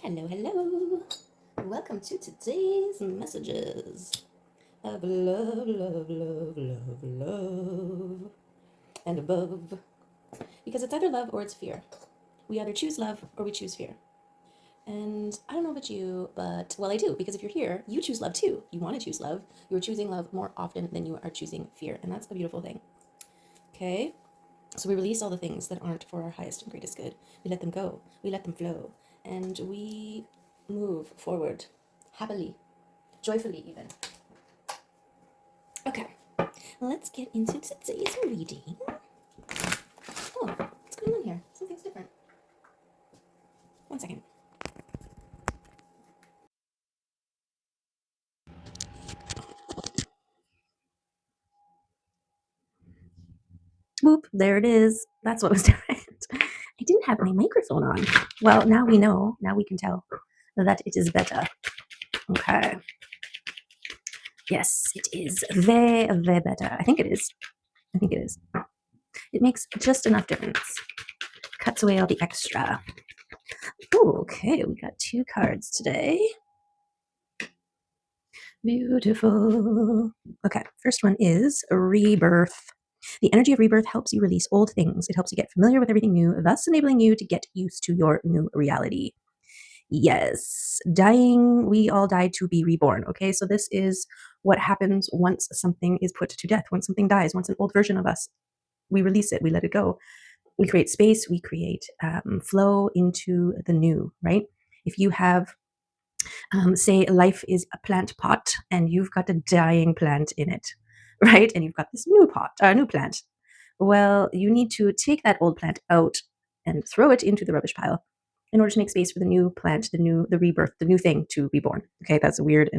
Hello, hello. Welcome to today's messages of love, love, love, love, love, and above. Because it's either love or it's fear. We either choose love or we choose fear. And I don't know about you, but, well, I do, because if you're here, you choose love too. You want to choose love. You're choosing love more often than you are choosing fear. And that's a beautiful thing. Okay? So we release all the things that aren't for our highest and greatest good. We let them go. We let them flow. And we move forward happily, joyfully, even. Okay, let's get into today's reading. Oh, what's going on here? Something's different. 1 second. Whoop, there it is. That's what was different. I didn't have my microphone on. Well, now we know. Now we can tell that it is better. Okay. Yes, it is very, very better. I think it is. I think it is. It makes just enough difference. Cuts away all the extra. Ooh, okay, we got 2 cards today. Beautiful. Okay, first one is rebirth. The energy of rebirth helps you release old things. It helps you get familiar with everything new, thus enabling you to get used to your new reality. Yes, dying, we all die to be reborn. Okay, so this is what happens once something is put to death, once something dies, once an old version of us, we release it, we let it go. We create space, we create flow into the new, right? If you have say life is a plant pot and you've got a dying plant in it, right? And you've got this new plant. Well, you need to take that old plant out and throw it into the rubbish pile in order to make space for the new plant, the rebirth, the new thing to be born. Okay, that's a weird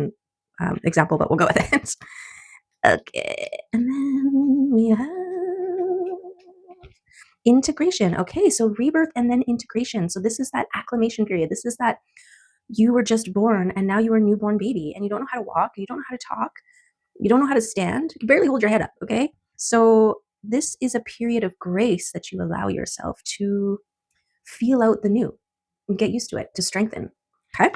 example, but we'll go with it. Okay, and then we have integration. Okay, so rebirth and then integration. So this is that acclimation period. This is that you were just born and now you are a newborn baby and you don't know how to walk, you don't know how to talk, you don't know how to stand, you can barely hold your head up. Okay, so this is a period of grace that you allow yourself to feel out the new and get used to it, to strengthen. Okay,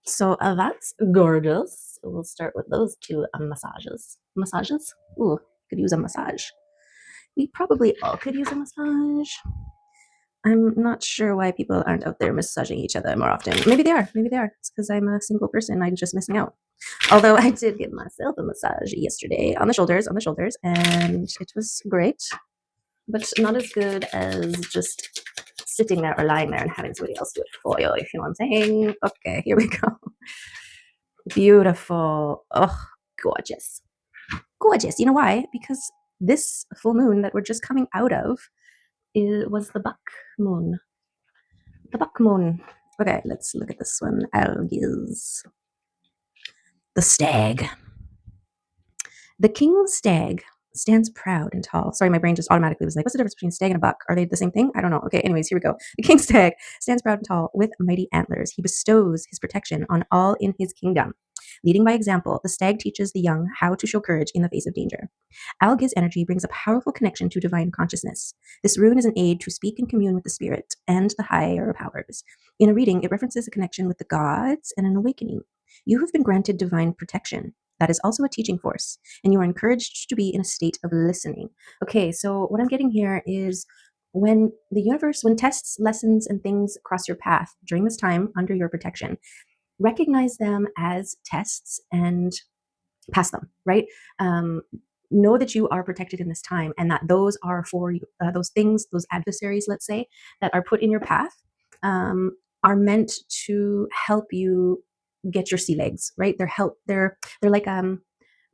so that's gorgeous. We'll start with those 2 massages. Ooh, could use a massage. We probably all could use a massage. I'm not sure why people aren't out there massaging each other more often. Maybe they are. It's because I'm a single person. I'm just missing out. Although I did give myself a massage yesterday on the shoulders, and it was great, but not as good as just sitting there or lying there and having somebody else do it for you, if you know what I'm saying. Okay, here we go. Beautiful. Oh, gorgeous. Gorgeous. You know why? Because this full moon that we're just coming out of was the buck moon. The buck moon. Okay, let's look at this one. Algiz. The stag. The king stag stands proud and tall. Sorry, my brain just automatically was like, what's the difference between a stag and a buck? Are they the same thing? I don't know. Okay, anyways, here we go. The king stag stands proud and tall with mighty antlers. He bestows his protection on all in his kingdom. Leading by example, the stag teaches the young how to show courage in the face of danger. Algiz energy brings a powerful connection to divine consciousness. This rune is an aid to speak and commune with the spirit and the higher powers. In a reading, it references a connection with the gods and an awakening. You have been granted divine protection. That is also a teaching force, and you are encouraged to be in a state of listening. Okay, so what I'm getting here is when the universe, when tests, lessons, and things cross your path during this time under your protection, recognize them as tests and pass them, right? Know that you are protected in this time and that those are for you, those things, those adversaries, let's say, that are put in your path are meant to help you get your sea legs, right? They're like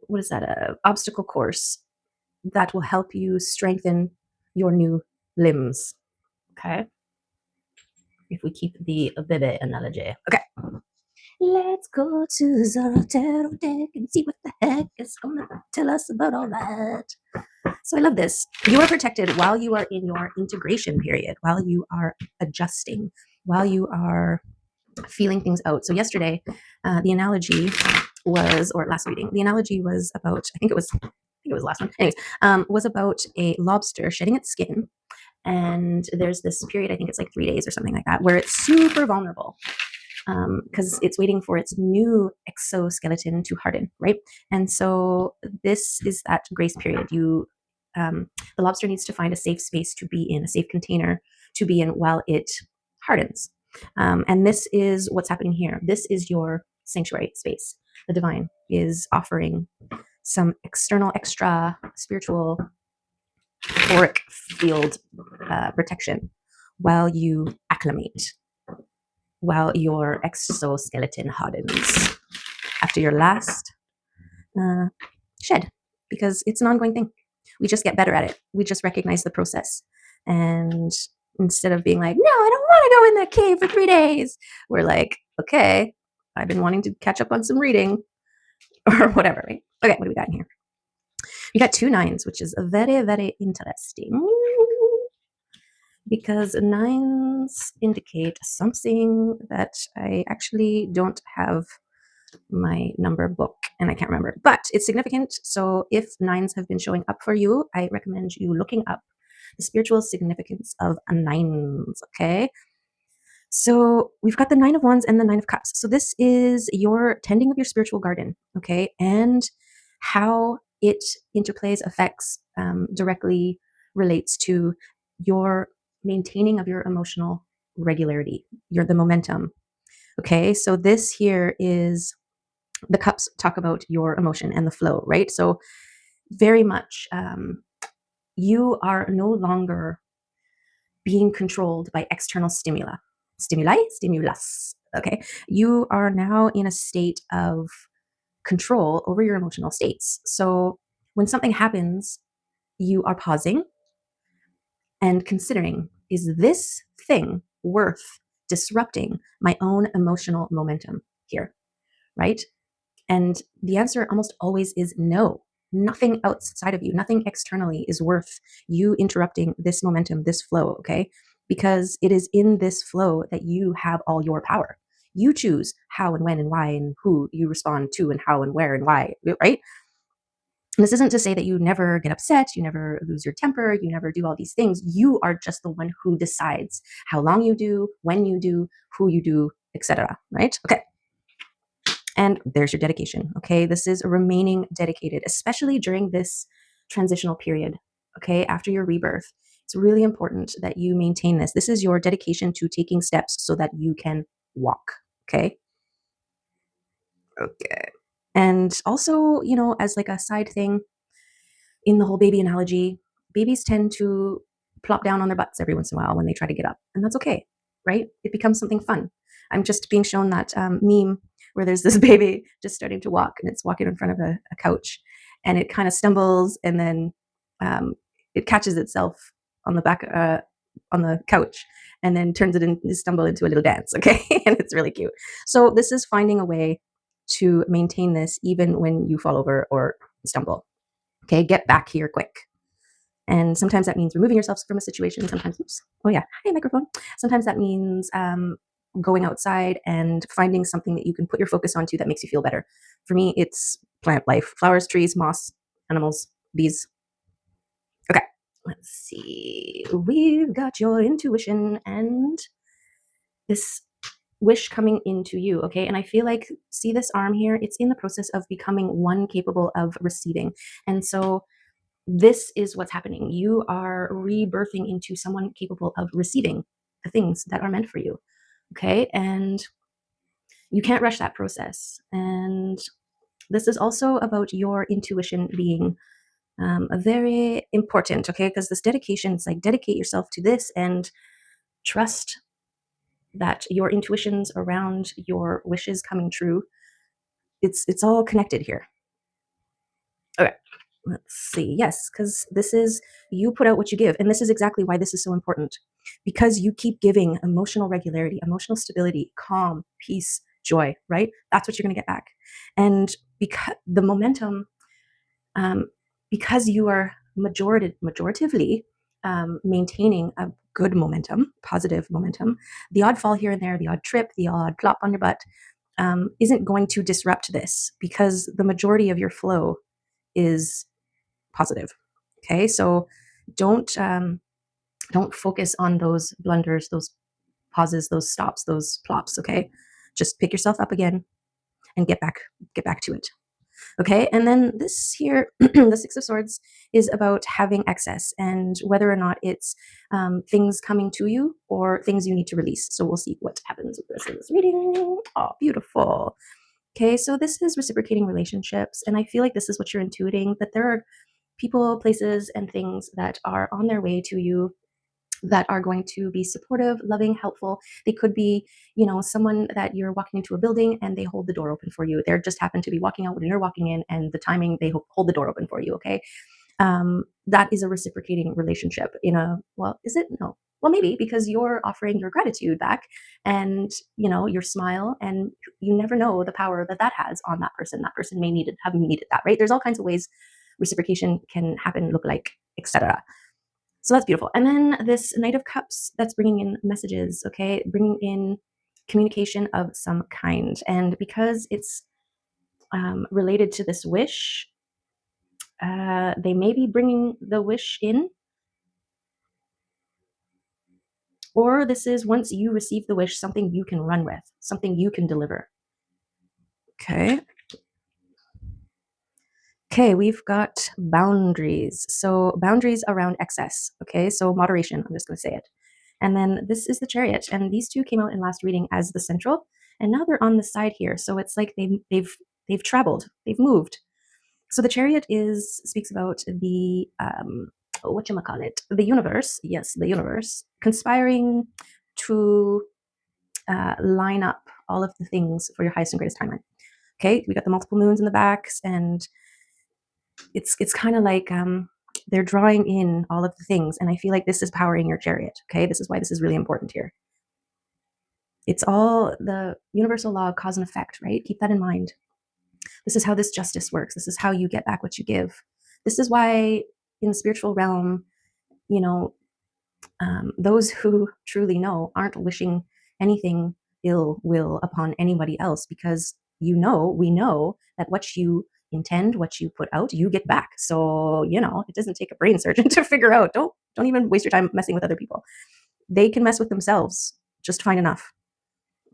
what is that? A obstacle course that will help you strengthen your new limbs. Okay. If we keep the baby analogy. Okay. Let's go to the tarot deck and see what the heck is going to tell us about all that. So I love this. You are protected while you are in your integration period, while you are adjusting, while you are feeling things out. So yesterday, the analogy was, or last reading, the analogy was about, I think it was last one. Anyways, was about a lobster shedding its skin And there's this period, I think it's like 3 days or something like that, where it's super vulnerable because it's waiting for its new exoskeleton to harden, right? And so this is that grace period. The lobster needs to find a safe space to be in, a safe container to be in while it hardens. And this is what's happening here. This is your sanctuary space. The divine is offering some external, extra spiritual auric field protection while you acclimate, while your exoskeleton hardens after your last shed, because it's an ongoing thing. We just get better at it. We just recognize the process. And instead of being like, no, I don't want to go in that cave for 3 days, we're like, okay, I've been wanting to catch up on some reading or whatever, right? Okay, what do we got in here? We got 2 9s, which is very, very interesting because 9s indicate something that I actually don't have my number book and I can't remember, but it's significant. So if 9s have been showing up for you, I recommend you looking up the spiritual significance of 9s. Okay. So we've got the 9 of Wands and the 9 of Cups. So this is your tending of your spiritual garden. Okay. And how it interplays, affects, directly relates to your maintaining of your emotional regularity, the momentum. Okay. So this here is the cups talk about your emotion and the flow, right? So very much you are no longer being controlled by external stimulus. Okay. You are now in a state of control over your emotional states. So when something happens, you are pausing and considering, is this thing worth disrupting my own emotional momentum here? Right? And the answer almost always is no. Nothing outside of you, nothing externally is worth you interrupting this momentum, this flow, okay? Because it is in this flow that you have all your power. You choose how and when and why and who you respond to and how and where and why, right? And this isn't to say that you never get upset, you never lose your temper, you never do all these things. You are just the one who decides how long you do, when you do, who you do, etc. Right? Okay. And there's your dedication. Okay. This is remaining dedicated, especially during this transitional period. Okay. After your rebirth, it's really important that you maintain this. This is your dedication to taking steps so that you can walk. Okay. Okay. And also, as like a side thing in the whole baby analogy, babies tend to plop down on their butts every once in a while when they try to get up. And that's okay. Right. It becomes something fun. I'm just being shown that meme where there's this baby just starting to walk and it's walking in front of a couch and it kind of stumbles and then it catches itself on the back on the couch and then turns it into stumble into a little dance. Okay. And it's really cute. So this is finding a way to maintain this even when you fall over or stumble. Okay. Get back here quick. And sometimes that means removing yourself from a situation. Sometimes, hey, microphone. Sometimes that means going outside and finding something that you can put your focus onto that makes you feel better. For me, it's plant life, flowers, trees, moss, animals, bees. Okay, let's see. We've got your intuition and this wish coming into you. Okay, and I feel like, see this arm here? It's in the process of becoming one capable of receiving. And so this is what's happening. You are rebirthing into someone capable of receiving the things that are meant for you. Okay. And you can't rush that process. And this is also about your intuition being very important. Okay. Because this dedication, it's like dedicate yourself to this and trust that your intuitions around your wishes coming true. It's all connected here. Okay. Let's see. Yes, because this is, you put out what you give. And this is exactly why this is so important. Because you keep giving emotional regularity, emotional stability, calm, peace, joy, right? That's what you're going to get back. And because the momentum, because you are majoritively maintaining a good momentum, positive momentum, the odd fall here and there, the odd trip, the odd plop on your butt isn't going to disrupt this because the majority of your flow is positive. Okay, so don't Don't focus on those blunders, those pauses, those stops, those plops, okay? Just pick yourself up again and get back to it. Okay, and then this here, the Six of Swords, is about having excess and whether or not it's things coming to you or things you need to release. So we'll see what happens with this in this reading. Oh, beautiful. Okay, so this is reciprocating relationships, and I feel like this is what you're intuiting, that there are people, places, and things that are on their way to you that are going to be supportive, loving, helpful. They could be, someone that you're walking into a building and they hold the door open for you. They just happen to be walking out when you're walking in, and the timing, they hold the door open for you. Okay. That is a reciprocating relationship. Well, is it? No. Well, maybe, because you're offering your gratitude back and, your smile, and you never know the power that that has on that person. That person may have needed that, right? There's all kinds of ways reciprocation can happen, look like, etc. So that's beautiful. And then this Knight of Cups, that's bringing in messages, okay? Bringing in communication of some kind. And because it's related to this wish, they may be bringing the wish in, or this is, once you receive the wish, something you can run with, something you can deliver. Okay. Okay, we've got boundaries. So boundaries around excess. Okay, so moderation. I'm just going to say it. And then this is the Chariot, and these two came out in last reading as the central, and now they're on the side here. So it's like they've traveled, they've moved. So the Chariot speaks about the whatchamacallit, the universe. Yes, the universe conspiring to line up all of the things for your highest and greatest timeline. Okay, we got the multiple moons in the backs, and it's kind of like they're drawing in all of the things, and I feel like this is powering your Chariot. Okay, this is why this is really important here. It's all the universal law of cause and effect, right? Keep that in mind. This is how this justice works. This is how you get back what you give. This is why in the spiritual realm, you know, those who truly know aren't wishing anything ill will upon anybody else, because we know that what you intend, what you put out, you get back. So, it doesn't take a brain surgeon to figure out. Don't even waste your time messing with other people. They can mess with themselves just fine enough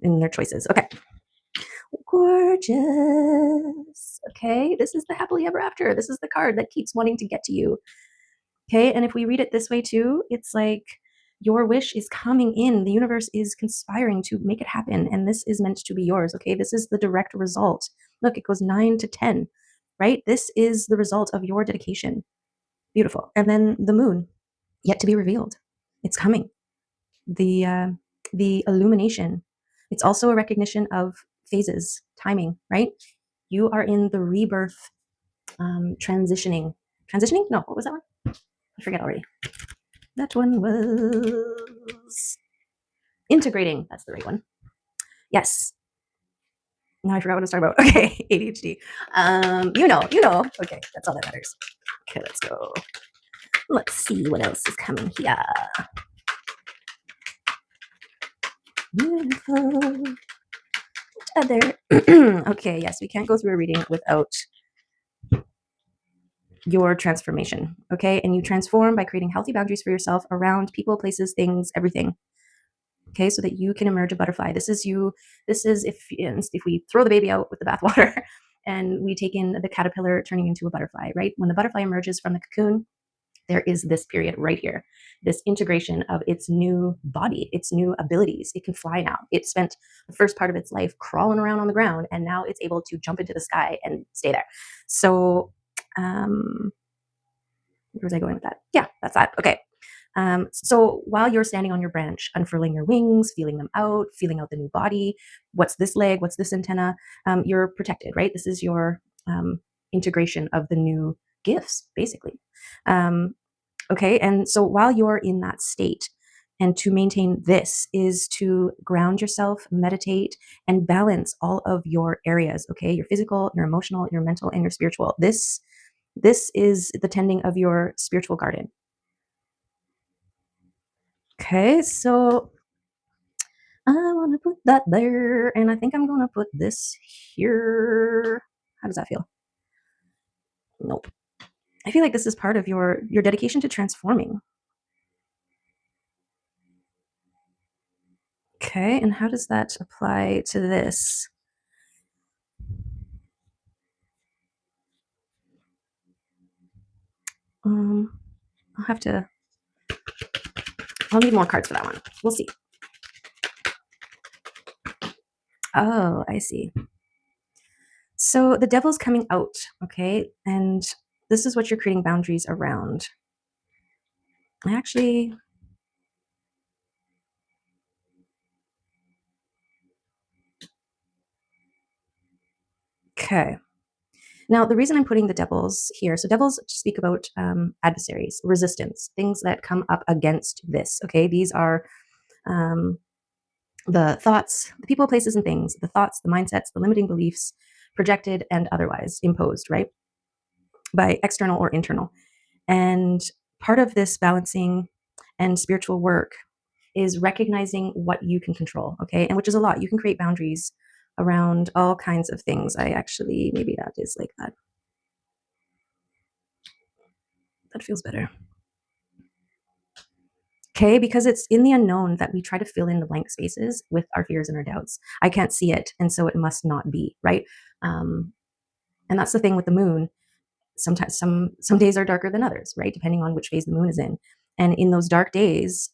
in their choices. Okay. Gorgeous. Okay, this is the happily ever after. This is the card that keeps wanting to get to you. Okay, and if we read it this way too, it's like your wish is coming in. The universe is conspiring to make it happen, and this is meant to be yours. Okay, this is the direct result. Look, it goes 9 to 10, right? This is the result of your dedication. Beautiful. And then the moon, yet to be revealed. It's coming. The illumination. It's also a recognition of phases, timing, right? You are in the rebirth, transitioning. Transitioning? No, what was that one? I forget already. That one was integrating. That's the right one. Yes. Now I forgot what I was talking about. Okay, ADHD. You know. Okay, that's all that matters. Okay, let's go. Let's see what else is coming here. Beautiful. Other. Okay, yes, we can't go through a reading without your transformation. Okay, and you transform by creating healthy boundaries for yourself around people, places, things, everything. Okay, so that you can emerge a butterfly. This is you. This is if we throw the baby out with the bathwater and we take in the caterpillar turning into a butterfly, right? When the butterfly emerges from the cocoon, there is this period right here, this integration of its new body, its new abilities. It can fly now. It spent the first part of its life crawling around on the ground, and now it's able to jump into the sky and stay there. So, where was I going with that? Yeah, that's that. Okay. So while you're standing on your branch, unfurling your wings, feeling them out, feeling out the new body, what's this leg, what's this antenna, you're protected, right? This is your integration of the new gifts, basically. Okay, and so while you're in that state, and to maintain this is to ground yourself, meditate, and balance all of your areas, okay? Your physical, your emotional, your mental, and your spiritual. This is the tending of your spiritual garden. Okay, so I want to put that there, and I think I'm going to put this here. How does that feel? Nope. I feel like this is part of your dedication to transforming. Okay, and how does that apply to this? I'll have to, I'll need more cards for that one. We'll see. Oh, I see. So the devil's coming out, okay? And this is what you're creating boundaries around. Actually, okay. Now, the reason I'm putting the devils here, so devils speak about adversaries, resistance, things that come up against this, okay? These are the thoughts, the people, places, and things, the thoughts, the mindsets, the limiting beliefs, projected and otherwise imposed, right? By external or internal. And part of this balancing and spiritual work is recognizing what you can control, okay? And which is a lot. You can create boundaries around all kinds of things. I actually, maybe that is like that. That feels better. Okay, because it's in the unknown that we try to fill in the blank spaces with our fears and our doubts. I can't see it, and so it must not be, right? And that's the thing with the moon. Sometimes some days are darker than others, right? Depending on which phase the moon is in. And in those dark days,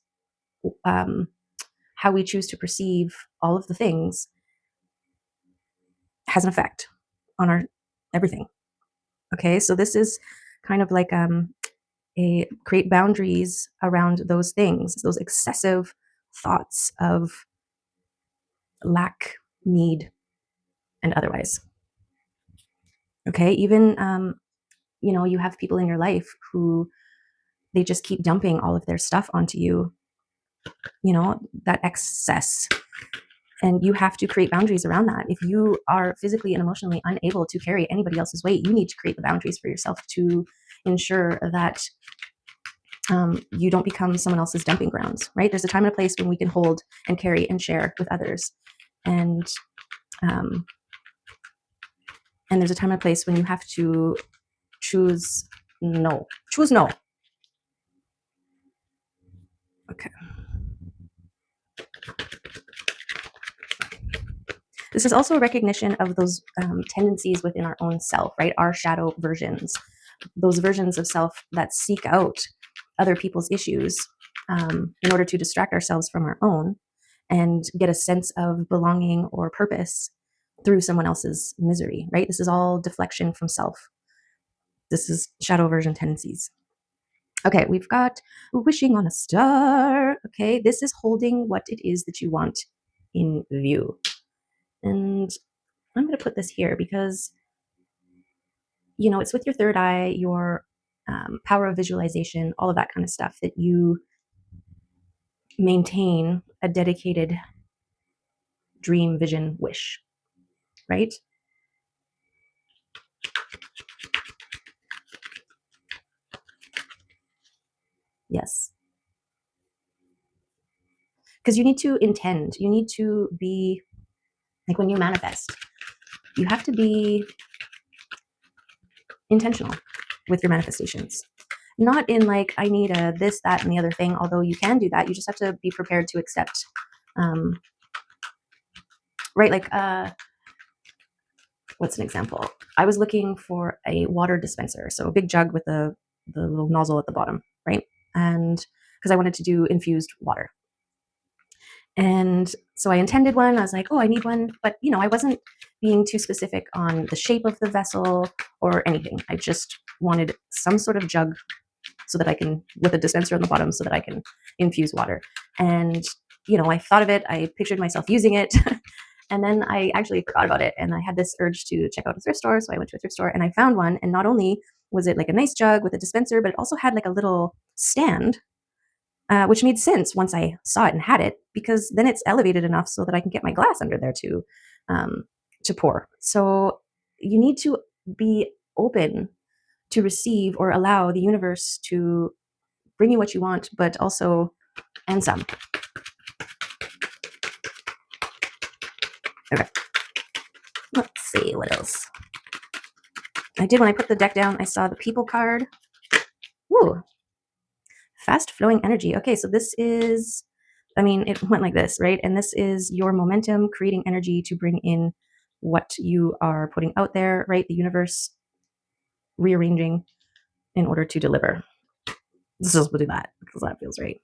how we choose to perceive all of the things has an effect on our everything. Okay, so this is kind of like a create boundaries around those things, those excessive thoughts of lack, need, and otherwise. Okay, even you have people in your life who they just keep dumping all of their stuff onto you, that excess. And you have to create boundaries around that. If you are physically and emotionally unable to carry anybody else's weight, you need to create the boundaries for yourself to ensure that you don't become someone else's dumping grounds, right? There's a time and a place when we can hold and carry and share with others. And there's a time and a place when you have to choose no. Choose no. Okay. This is also a recognition of those tendencies within our own self, right? Our shadow versions, those versions of self that seek out other people's issues in order to distract ourselves from our own and get a sense of belonging or purpose through someone else's misery, right? This is all deflection from self. This is shadow version tendencies. Okay, we've got wishing on a star. Okay, this is holding what it is that you want in view. And I'm going to put this here because, it's with your third eye, your power of visualization, all of that kind of stuff that you maintain a dedicated dream, vision, wish, right? Yes. Because you need to intend, you need to be like when you manifest, you have to be intentional with your manifestations. Not in like, I need a this, that, and the other thing, although you can do that. You just have to be prepared to accept, right? Like, what's an example? I was looking for a water dispenser, so a big jug with the little nozzle at the bottom, right? And because I wanted to do infused water. And so I intended one. I was like, oh, I need one. But, I wasn't being too specific on the shape of the vessel or anything. I just wanted some sort of jug so that I can, with a dispenser on the bottom, so that I can infuse water. And, I thought of it. I pictured myself using it. And then I actually forgot about it. And I had this urge to check out a thrift store. So I went to a thrift store and I found one. And not only was it like a nice jug with a dispenser, but it also had like a little stand, which made sense once I saw it and had it, because then it's elevated enough so that I can get my glass under there to pour. So you need to be open to receive or allow the universe to bring you what you want, but also, and some. Okay. Let's see what else. I did, when I put the deck down, I saw the people card. Ooh. Fast flowing energy. Okay, so this is I mean, it went like this, right? And this is your momentum, creating energy to bring in what you are putting out there, right? The universe rearranging in order to deliver. Let's just do that because that feels right.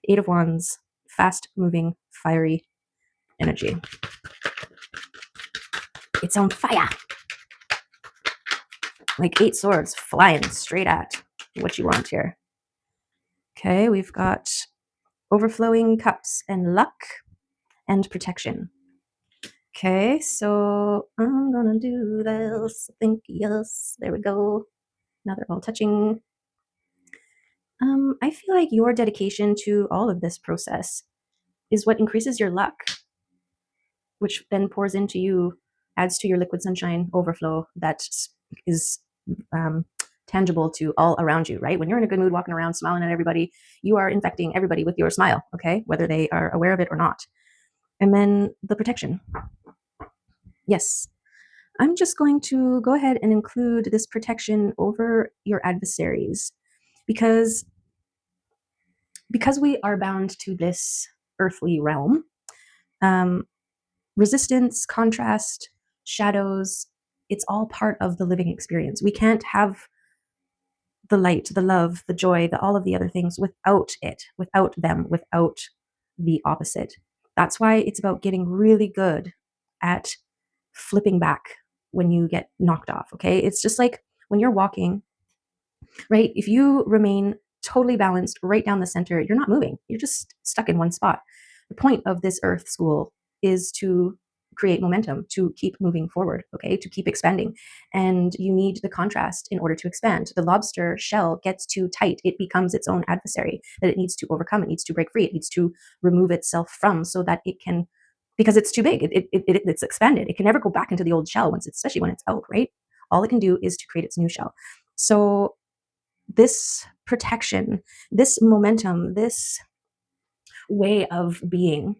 Eight of Wands, fast moving, fiery energy. It's on fire. Like 8 swords flying straight at what you want here. Okay, we've got overflowing cups and luck and protection. Okay, so I'm gonna do this. I think yes, there we go. Now they're all touching. I feel like your dedication to all of this process is what increases your luck, which then pours into you, adds to your liquid sunshine overflow that is tangible to all around you, right? When you're in a good mood, walking around, smiling at everybody, you are infecting everybody with your smile, okay? Whether they are aware of it or not. And then the protection. Yes, I'm just going to go ahead and include this protection over your adversaries because we are bound to this earthly realm. Resistance, contrast, shadows, it's all part of the living experience. We can't have the light, the love, the joy, all of the other things without it, without them, without the opposite. That's why it's about getting really good at flipping back when you get knocked off, okay? It's just like when you're walking, right? If you remain totally balanced right down the center, you're not moving. You're just stuck in one spot. The point of this earth school is to create momentum, to keep moving forward, okay, to keep expanding. And you need the contrast in order to expand. The lobster shell gets too tight, it becomes its own adversary that it needs to overcome, it needs to break free, it needs to remove itself from so that it can, because it's too big, it's expanded. It can never go back into the old shell once it's, especially when it's out, right? All it can do is to create its new shell. So this protection, this momentum, this way of being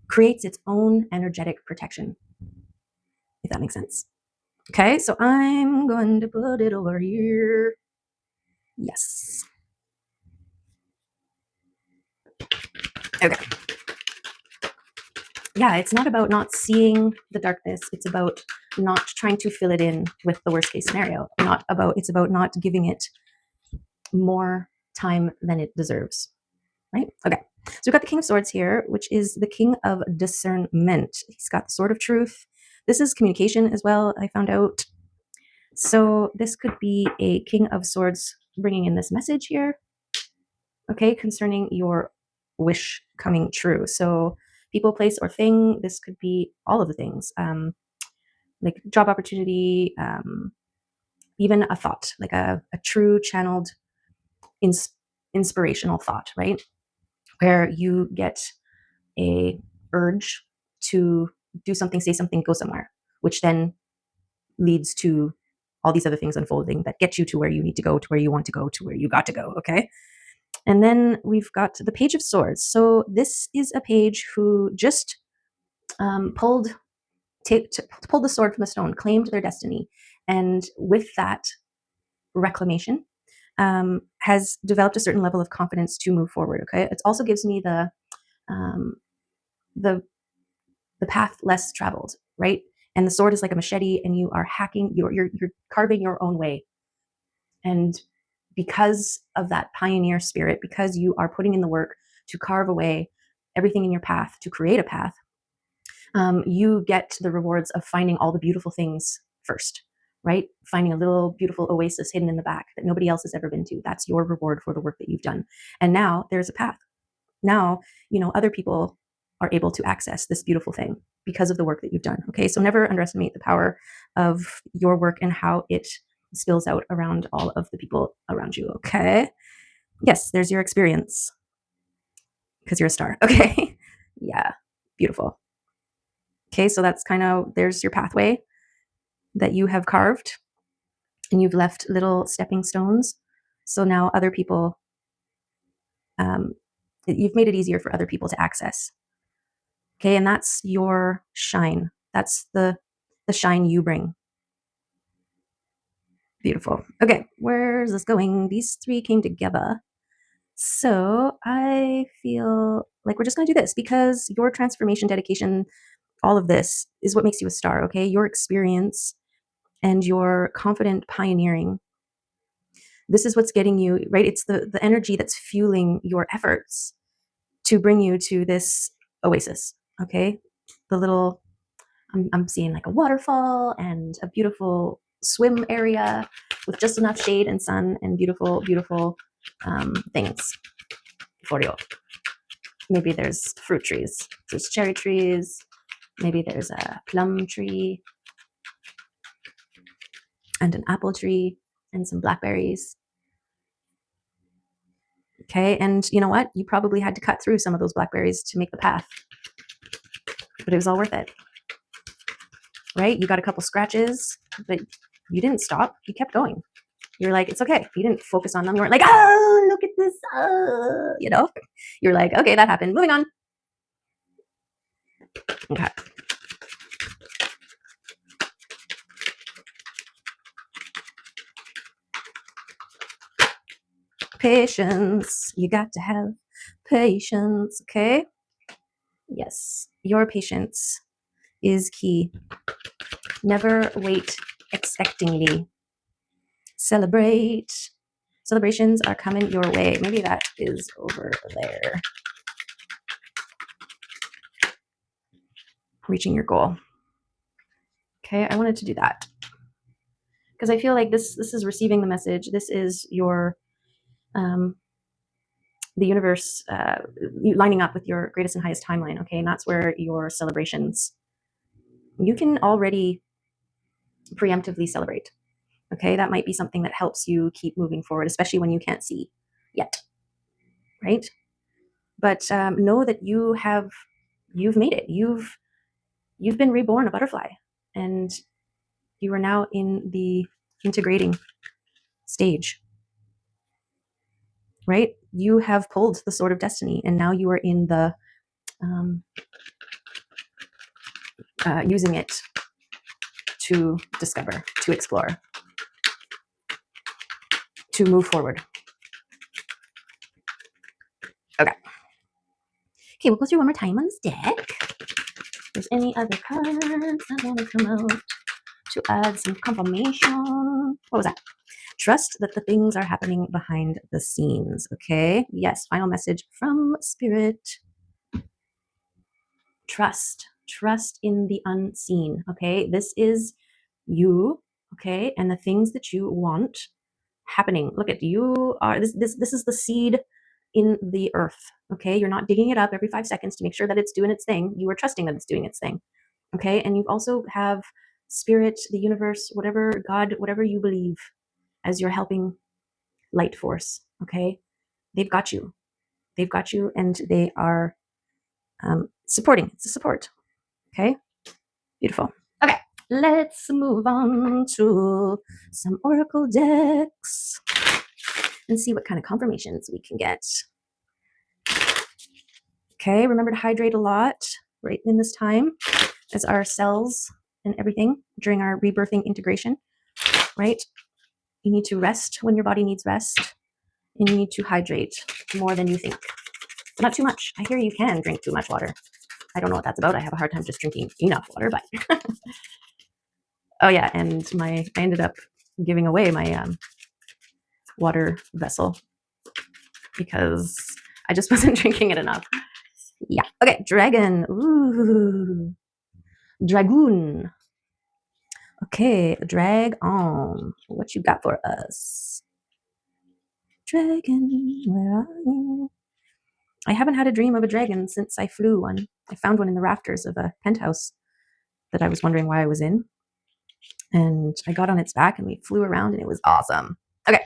creates its own energetic protection, if that makes sense. Okay, so I'm going to put it over here. Yes. Okay. Yeah, it's not about not seeing the darkness. It's about not trying to fill it in with the worst case scenario. It's about not giving it more time than it deserves. Right? Okay. So we've got the King of Swords here, which is the King of Discernment. He's got the Sword of Truth. This is communication as well, I found out. So this could be a King of Swords bringing in this message here, okay, concerning your wish coming true. So people, place, or thing, this could be all of the things, like job opportunity, even a thought, like a true channeled inspirational thought, right? Where you get a urge to do something, say something, go somewhere, which then leads to all these other things unfolding that get you to where you need to go, to where you want to go, to where you got to go, okay? And then we've got the Page of Swords. So this is a page who just pulled the sword from the stone, claimed their destiny, and with that reclamation, has developed a certain level of confidence to move forward. Okay, it also gives me um, the path less traveled, right? And the sword is like a machete, and you are hacking, you're carving your own way. And because of that pioneer spirit, because you are putting in the work to carve away everything in your path, to create a path, you get the rewards of finding all the beautiful things first, right? Finding a little beautiful oasis hidden in the back that nobody else has ever been to. That's your reward for the work that you've done. And now there's a path. Now, other people are able to access this beautiful thing because of the work that you've done. Okay, so never underestimate the power of your work and how it spills out around all of the people around you. Okay, yes, there's your experience because you're a star. Okay, yeah, beautiful. Okay, so that's kind of, there's your pathway that you have carved, and you've left little stepping stones. So now other people, you've made it easier for other people to access. Okay, and that's your shine. That's the shine you bring. Beautiful. Okay, where's this going? These three came together. So I feel Like, we're just going to do this because your transformation, dedication, all of this is what makes you a star, okay? Your experience and your confident pioneering. This is what's getting you, right? It's the energy that's fueling your efforts to bring you to this oasis, okay? The little, I'm seeing like a waterfall and a beautiful swim area with just enough shade and sun and beautiful, beautiful things for you. Maybe there's fruit trees. There's cherry trees. Maybe there's a plum tree and an apple tree and some blackberries. Okay, and you know what? You probably had to cut through some of those blackberries to make the path, but it was all worth it, right? You got a couple scratches, but you didn't stop. You kept going. You're like, it's okay. You didn't focus on them. You weren't like, oh, look at this. You know, you're like, okay, that happened. Moving on. Okay. Patience. You got to have patience. Okay. Yes, your patience is key. Never wait expectingly. Celebrate. Celebrations are coming your way. Maybe that is over there. Reaching your goal. Okay, I wanted to do that because I feel like this is receiving the message. This is your the universe lining up with your greatest and highest timeline. Okay, and that's where your celebrations. You can already preemptively celebrate. Okay, that might be something that helps you keep moving forward, especially when you can't see yet, right? But know that you've made it. You've been reborn a butterfly, and you are now in the integrating stage, right? You have pulled the sword of destiny, and now you are in the using it to discover, to explore, to move forward. Okay. Okay, we'll go through one more time on this deck. If there's any other cards that want to come out to add some confirmation. What was that? Trust that the things are happening behind the scenes. Okay. Yes. Final message from Spirit. Trust. Trust in the unseen. Okay. This is you. Okay. And the things that you want happening. Look at you are this is the seed in the earth. Okay. You're not digging it up every 5 seconds to make sure that it's doing its thing. You are trusting that it's doing its thing. Okay. And you also have spirit, the universe, whatever, God, whatever you believe as your helping light force. Okay. They've got you. They've got you, and they are supporting. It's a support. Okay. Beautiful. Okay. Let's move on to some oracle decks and see what kind of confirmations we can get. Okay. Remember to hydrate a lot right in this time as our cells and everything during our rebirthing integration, right? You need to rest when your body needs rest, and you need to hydrate more than you think. But not too much. I hear you can drink too much water. I don't know what that's about. I have a hard time just drinking enough water, but oh yeah, and I ended up giving away my water vessel because I just wasn't drinking it enough. Yeah. Okay, dragon. Ooh. Dragoon. Okay, drag on. What you got for us? Dragon, where are you? I haven't had a dream of a dragon since I flew one. I found one in the rafters of a penthouse that I was wondering why I was in. And I got on its back and we flew around and it was awesome. Okay.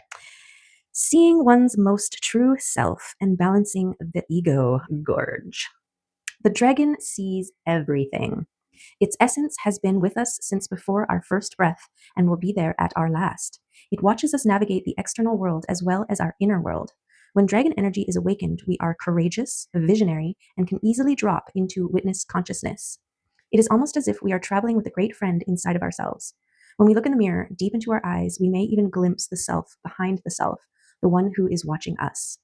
Seeing one's most true self and balancing the ego gorge. The dragon sees everything. Its essence has been with us since before our first breath and will be there at our last. It watches us navigate the external world as well as our inner world. When dragon energy is awakened, we are courageous, visionary, and can easily drop into witness consciousness. It is almost as if we are traveling with a great friend inside of ourselves. When we look in the mirror, deep into our eyes, we may even glimpse the self behind the self, the one who is watching us.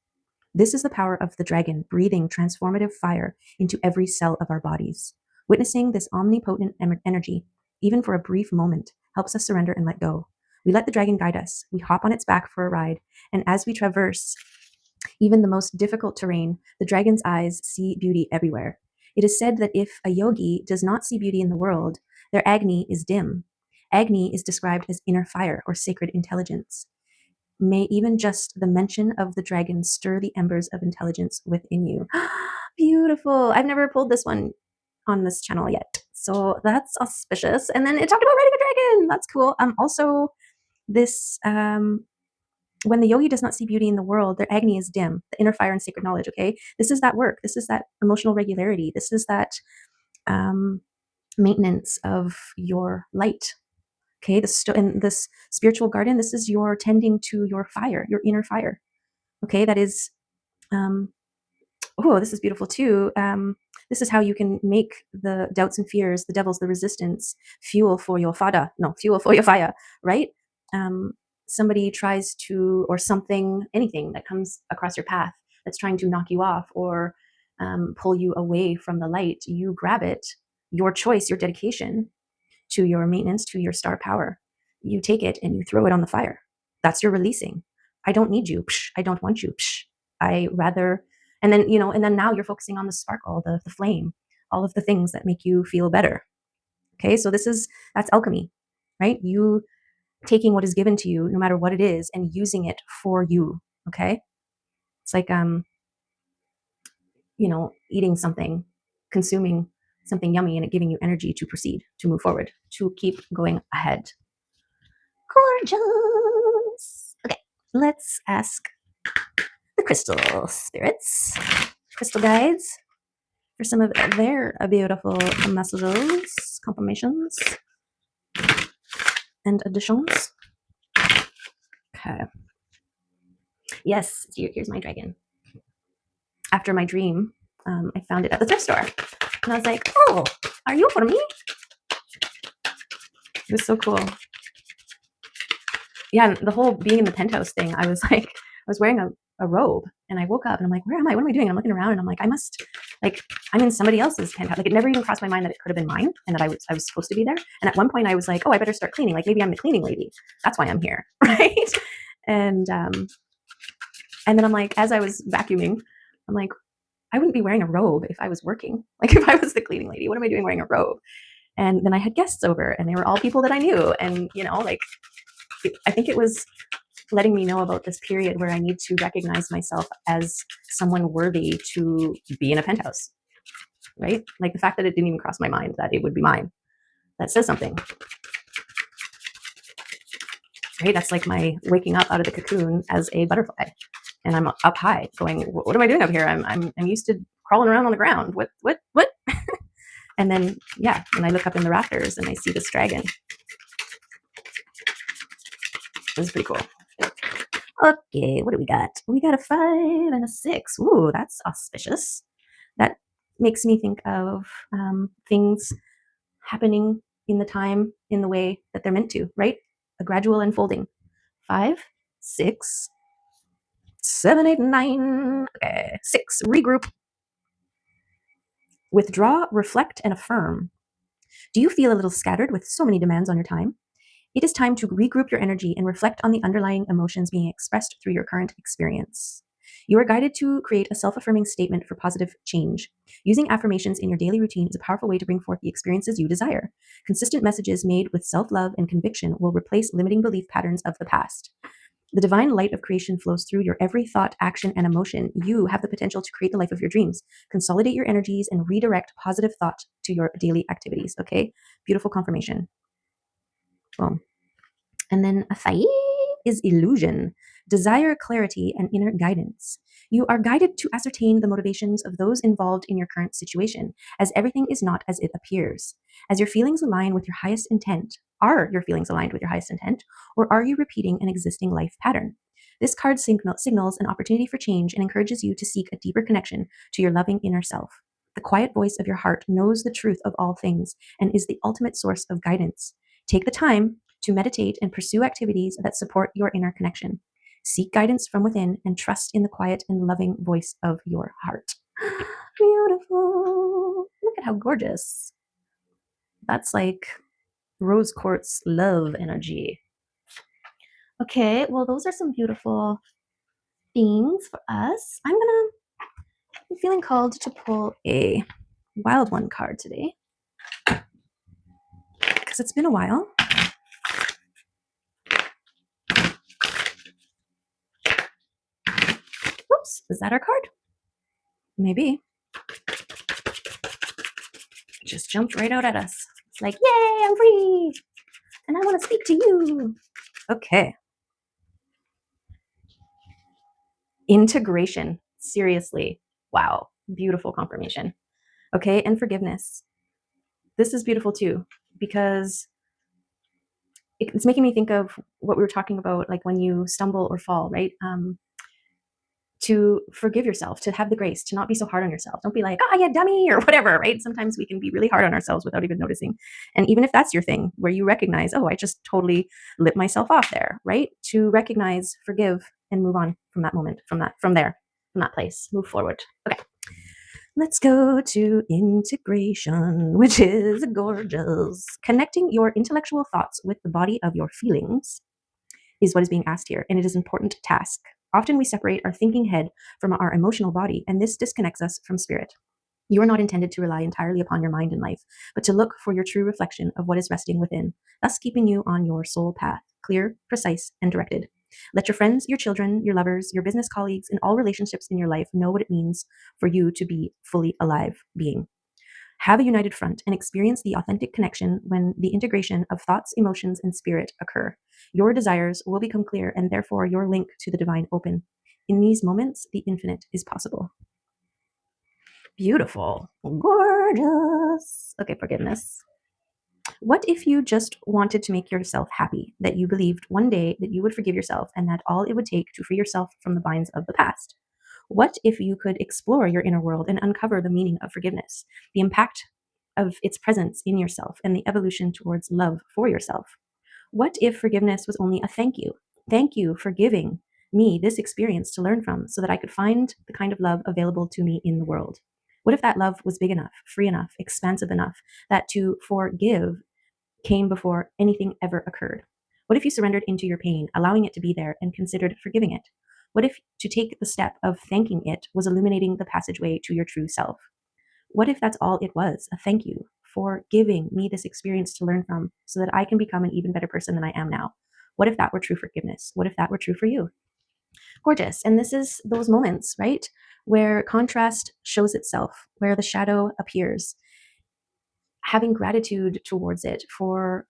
This is the power of the dragon, breathing transformative fire into every cell of our bodies. Witnessing this omnipotent energy, even for a brief moment, helps us surrender and let go. We let the dragon guide us. We hop on its back for a ride, and as we traverse even the most difficult terrain, the dragon's eyes see beauty everywhere. It is said that if a yogi does not see beauty in the world, their Agni is dim. Agni is described as inner fire or sacred intelligence. May even just the mention of the dragon stir the embers of intelligence within you. Beautiful. I've never pulled this one on this channel yet. So that's auspicious. And then it talked about riding a dragon. That's cool. Also, this when the yogi does not see beauty in the world, their Agni is dim, the inner fire and sacred knowledge. Okay, this is that work. This is that emotional regularity. This is that maintenance of your light. Okay, in this spiritual garden, this is your tending to your fire, your inner fire. Okay, that is, oh, this is beautiful too. This is how you can make the doubts and fears, the devils, the resistance, fuel for your fire, right? Somebody tries to, or something, anything that comes across your path that's trying to knock you off or pull you away from the light, you grab it, your choice, your dedication to your maintenance, to your star power. You take it and you throw it on the fire. That's your releasing. I don't need you. Psh, I don't want you. Psh, I rather, and then, and then now you're focusing on the sparkle, the flame, all of the things that make you feel better. Okay, so that's alchemy, right? You taking what is given to you, no matter what it is, and using it for you. Okay, it's like eating something, consuming something yummy, and it giving you energy to proceed, to move forward, to keep going ahead. Gorgeous. Okay, let's ask the crystal spirits, crystal guides, for some of their beautiful messages, confirmations, and additions. Okay. Yes, here's my dragon. After my dream, I found it at the thrift store. And I was like, oh, are you for me? It was so cool. Yeah, the whole being in the penthouse thing, I was wearing a robe, and I woke up and I'm like, where am I? What am I doing? And I'm looking around and I'm like, I'm in somebody else's penthouse. Like, it never even crossed my mind that it could have been mine and that I was supposed to be there. And at one point I was like, oh, I better start cleaning. Like, maybe I'm the cleaning lady. That's why I'm here. Right. And then I'm like, as I was vacuuming, I'm like, I wouldn't be wearing a robe if I was working. Like, if I was the cleaning lady, what am I doing wearing a robe? And then I had guests over, and they were all people that I knew. And, I think it was letting me know about this period where I need to recognize myself as someone worthy to be in a penthouse, right? Like, the fact that it didn't even cross my mind that it would be mine, that says something, right? That's like my waking up out of the cocoon as a butterfly. And I'm up high going, what am I doing up here? I'm used to crawling around on the ground. What? And then, yeah, when I look up in the rafters and I see this dragon. It was pretty cool. Okay, what do we got? We got a 5 and a 6. Ooh, that's auspicious. That makes me think of things happening in the time, in the way that they're meant to, right? A gradual unfolding. 5, 6, 7, 8, 9. Okay, 6. Regroup. Withdraw, reflect, and affirm. Do you feel a little scattered with so many demands on your time? It is time to regroup your energy and reflect on the underlying emotions being expressed through your current experience. You are guided to create a self-affirming statement for positive change. Using affirmations in your daily routine is a powerful way to bring forth the experiences you desire. Consistent messages made with self-love and conviction will replace limiting belief patterns of the past. The divine light of creation flows through your every thought, action, and emotion. You have the potential to create the life of your dreams. Consolidate your energies and redirect positive thought to your daily activities. Okay? Beautiful confirmation. Boom. And then a 5 is illusion, desire, clarity, and inner guidance. You are guided to ascertain the motivations of those involved in your current situation, as everything is not as it appears. As your feelings align with your highest intent, are your feelings aligned with your highest intent, or are you repeating an existing life pattern? This card signals an opportunity for change and encourages you to seek a deeper connection to your loving inner self. The quiet voice of your heart knows the truth of all things and is the ultimate source of guidance. Take the time to meditate and pursue activities that support your inner connection. Seek guidance from within and trust in the quiet and loving voice of your heart. Beautiful. Look at how gorgeous. That's like rose quartz love energy. Okay, well, those are some beautiful things for us. I'm feeling called to pull a wild one card today because it's been a while. Oops, is that our card? Maybe. It just jumped right out at us. It's like, yay, I'm free. And I want to speak to you. Okay. Integration. Seriously. Wow. Beautiful confirmation. Okay. And forgiveness. This is beautiful too, because it's making me think of what we were talking about, like when you stumble or fall, right? To forgive yourself, to have the grace, to not be so hard on yourself. Don't be like, oh, yeah, dummy, or whatever, right? Sometimes we can be really hard on ourselves without even noticing. And even if that's your thing, where you recognize, oh, I just totally lit myself off there, right? To recognize, forgive, and move on from that moment, from that place, move forward. Okay. Let's go to integration, which is gorgeous. Connecting your intellectual thoughts with the body of your feelings is what is being asked here, and it is an important task. Often we separate our thinking head from our emotional body, and this disconnects us from spirit. You are not intended to rely entirely upon your mind in life, but to look for your true reflection of what is resting within, thus keeping you on your soul path, clear, precise, and directed. Let your friends, your children, your lovers, your business colleagues, and all relationships in your life know what it means for you to be fully alive being. Have a united front and experience the authentic connection when the integration of thoughts, emotions, and spirit occur. Your desires will become clear and therefore your link to the divine open. In these moments, the infinite is possible. Beautiful. Gorgeous. Okay, forgiveness. What if you just wanted to make yourself happy, that you believed one day that you would forgive yourself and that all it would take to free yourself from the binds of the past? What if you could explore your inner world and uncover the meaning of forgiveness, the impact of its presence in yourself, and the evolution towards love for yourself? What if forgiveness was only a thank you? Thank you for giving me this experience to learn from so that I could find the kind of love available to me in the world. What if that love was big enough, free enough, expansive enough that to forgive came before anything ever occurred? What if you surrendered into your pain, allowing it to be there, and considered forgiving it? What if to take the step of thanking it was illuminating the passageway to your true self? What if that's all it was, a thank you for giving me this experience to learn from so that I can become an even better person than I am now? What if that were true forgiveness? What if that were true for you? Gorgeous. And this is those moments, right, where contrast shows itself, where the shadow appears. Having gratitude towards it for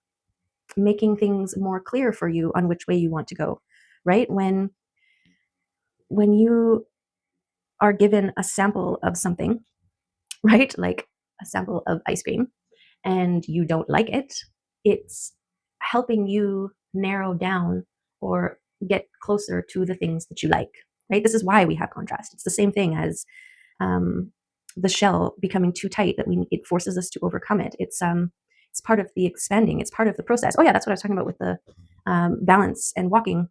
making things more clear for you on which way you want to go, right? When you are given a sample of something, right, like a sample of ice cream, and you don't like it, it's helping you narrow down or get closer to the things that you like, right? This is why we have contrast. It's the same thing as the shell becoming too tight that it forces us to overcome it. It's part of the expanding. It's part of the process. Oh yeah, that's what I was talking about with the balance and walking.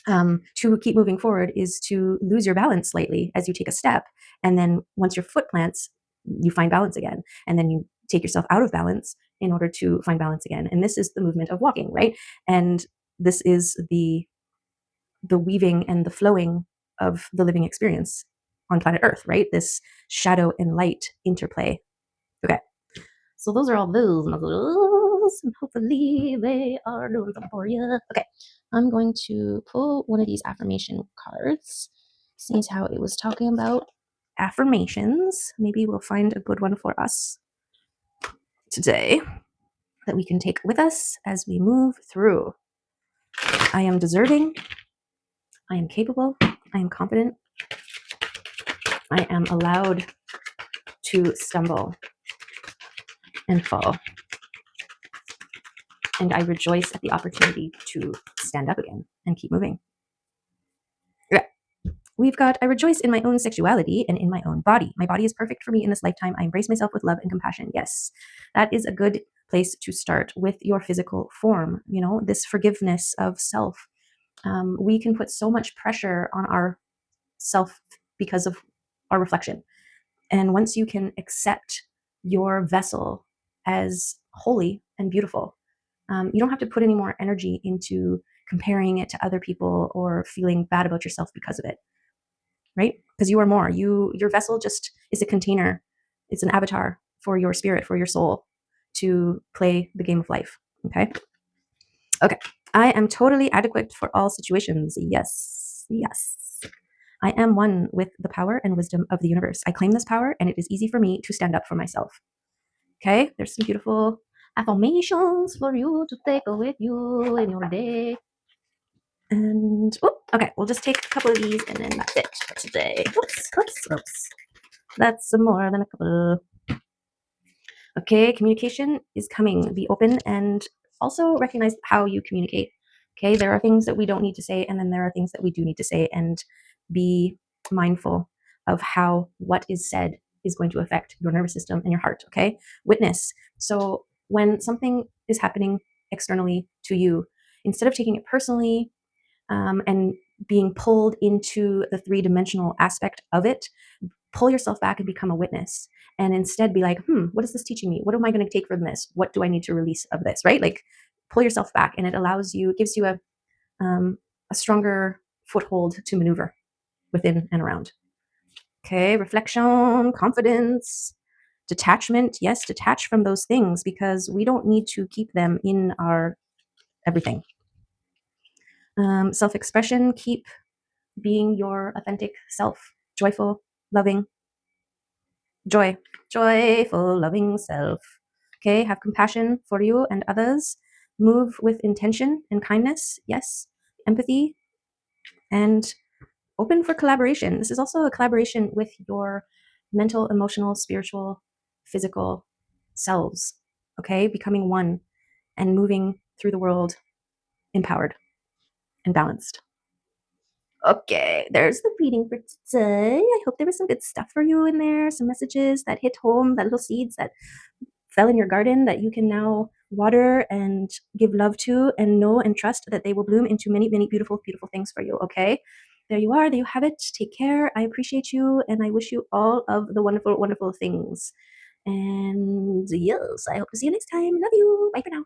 To keep moving forward is to lose your balance slightly as you take a step, and then once your foot plants, you find balance again, and then you take yourself out of balance in order to find balance again. And this is the movement of walking, right? And this is the weaving and the flowing of the living experience on planet Earth, right? This shadow and light interplay. Okay. So those are all those muscles, and hopefully they are doing something for you. Okay, I'm going to pull one of these affirmation cards. Seems how it was talking about affirmations. Maybe we'll find a good one for us today that we can take with us as we move through. I am deserving. I am capable. I am confident. I am allowed to stumble and fall. And I rejoice at the opportunity to stand up again and keep moving. Yeah. We've got, I rejoice in my own sexuality and in my own body. My body is perfect for me in this lifetime. I embrace myself with love and compassion. Yes, that is a good place to start with your physical form. You know, this forgiveness of self We can put so much pressure on our self because of our reflection. And once you can accept your vessel as holy and beautiful, you don't have to put any more energy into comparing it to other people or feeling bad about yourself because of it, right? Because you are more. Your vessel just is a container. It's an avatar for your spirit, for your soul to play the game of life. Okay. Okay. I am totally adequate for all situations. Yes. Yes. I am one with the power and wisdom of the universe. I claim this power, and it is easy for me to stand up for myself. Okay, there's some beautiful affirmations for you to take with you in your day. And okay, we'll just take a couple of these, and then that's it for today. Oops. That's more than a couple. Okay, communication is coming. Be open and also recognize how you communicate. Okay, there are things that we don't need to say, and then there are things that we do need to say, and be mindful of how what is said is going to affect your nervous system and your heart. Okay, witness. So when something is happening externally to you, instead of taking it personally and being pulled into the three-dimensional aspect of it, pull yourself back and become a witness, and instead be like, what is this teaching me? What am I going to take from this? What do I need to release of this? Right? Like, pull yourself back, and it allows you, it gives you a stronger foothold to maneuver within and around. Okay, reflection, confidence, detachment. Yes, detach from those things because we don't need to keep them in our everything. Self-expression, keep being your authentic self, joyful, loving, joyful, loving self. Okay, have compassion for you and others. Move with intention and kindness. Yes, empathy, and open for collaboration. This is also a collaboration with your mental, emotional, spiritual, physical selves. Okay, becoming one and moving through the world empowered and balanced. Okay, there's the reading for today. I hope there was some good stuff for you in there, some messages that hit home, that little seeds that fell in your garden that you can now water and give love to, and know and trust that they will bloom into many, many beautiful, beautiful things for you. Okay, there you are. There you have it. Take care. I appreciate you, and I wish you all of the wonderful, wonderful things. And yes, I hope to see you next time. Love you. Bye for now.